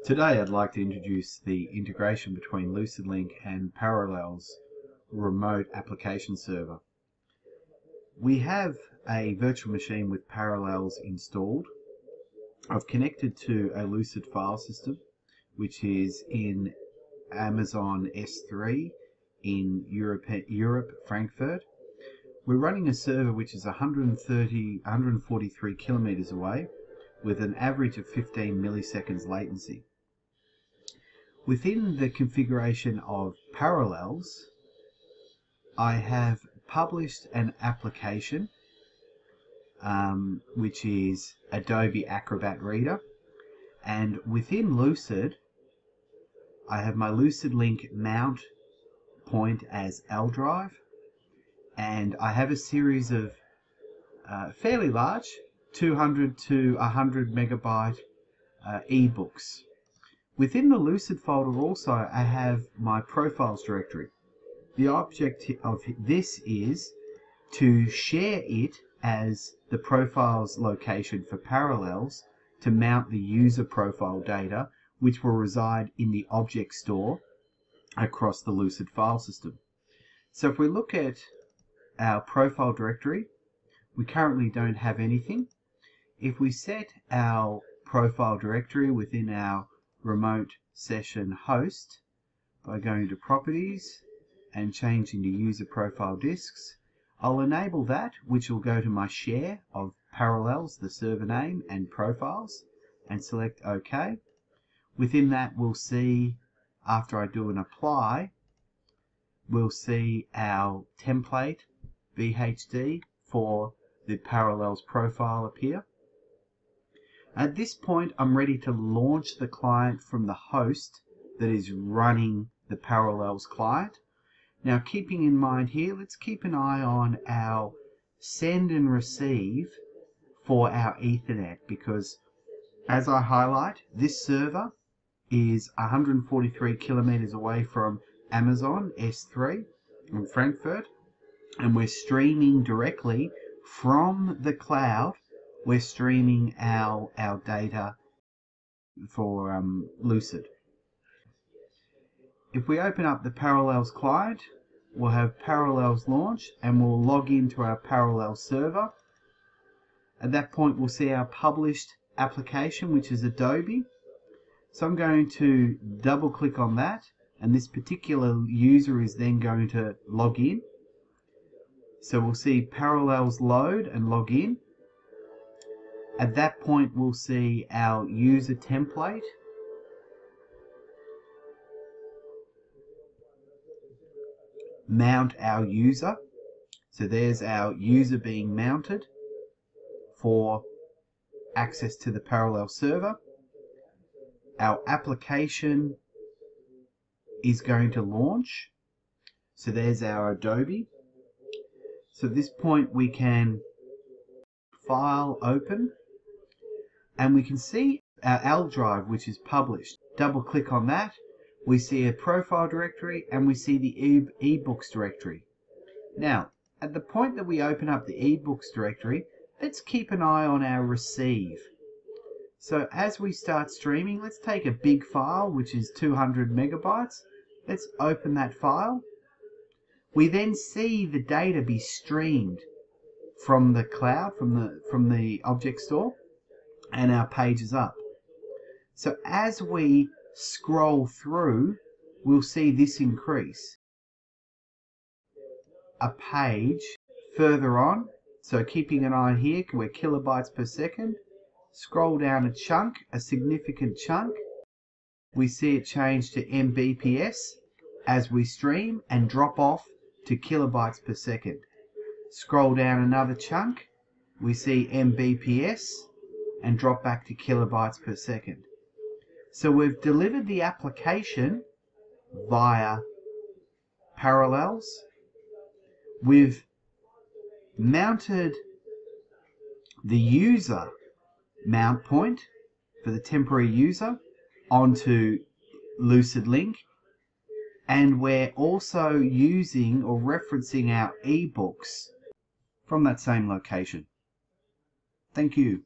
Today I'd like to introduce the integration between LucidLink and Parallel's remote application server. We have a virtual machine with Parallels installed. I've connected to a Lucid file system which is in Amazon S3 in Europe, Frankfurt. We're running a server which is 143 kilometers away with an average of 15 milliseconds latency. Within the configuration of Parallels, I have published an application which is Adobe Acrobat Reader, and within Lucid I have my LucidLink mount point as L drive, and I have a series of fairly large 200 to 100 megabyte ebooks. Within the Lucid folder also I have my profiles directory. The object of this is to share it as the profiles location for Parallels to mount the user profile data, which will reside in the object store across the Lucid file system. So if we look at our profile directory, we currently don't have anything. If we set our profile directory within our remote session host by going to properties and changing to user profile disks, I'll enable that, which will go to my share of Parallels, the server name and profiles, and select OK. Within that we'll see, after I do an apply, we'll see our template VHD for the Parallels profile appear. At this point I'm ready to launch the client from the host that is running the Parallels client. Now, keeping in mind here, let's keep an eye on our send and receive for our Ethernet, because as I highlight, this server is 143 kilometers away from Amazon S3 in Frankfurt, and we're streaming directly from the cloud. We're streaming our data for Lucid. If we open up the Parallels client, we'll have Parallels launch and we'll log into our Parallels server. At that point we'll see our published application, which is Adobe. So I'm going to double click on that, and this particular user is then going to log in. So we'll see Parallels load and log in. At that point we'll see our user template. Mount our user. So there's our user being mounted for access to the Parallel server. Our application is going to launch. So there's our Adobe. So at this point we can file open, and we can see our L drive, which is published. Double click on that. We see a profile directory and we see the ebooks directory. Now, at the point that we open up the ebooks directory, let's keep an eye on our receive. So as we start streaming, let's take a big file, which is 200 megabytes. Let's open that file. We then see the data be streamed from the cloud, from the object store, and our page is up. So as we scroll through, we'll see this increase. A page further on, so keeping an eye here, we're kilobytes per second. Scroll down a chunk, a significant chunk. We see it change to Mbps as we stream and drop off to kilobytes per second. Scroll down another chunk, we see Mbps and drop back to kilobytes per second. So we've delivered the application via Parallels. We've mounted the user mount point for the temporary user onto LucidLink, and we're also using or referencing our ebooks from that same location. Thank you.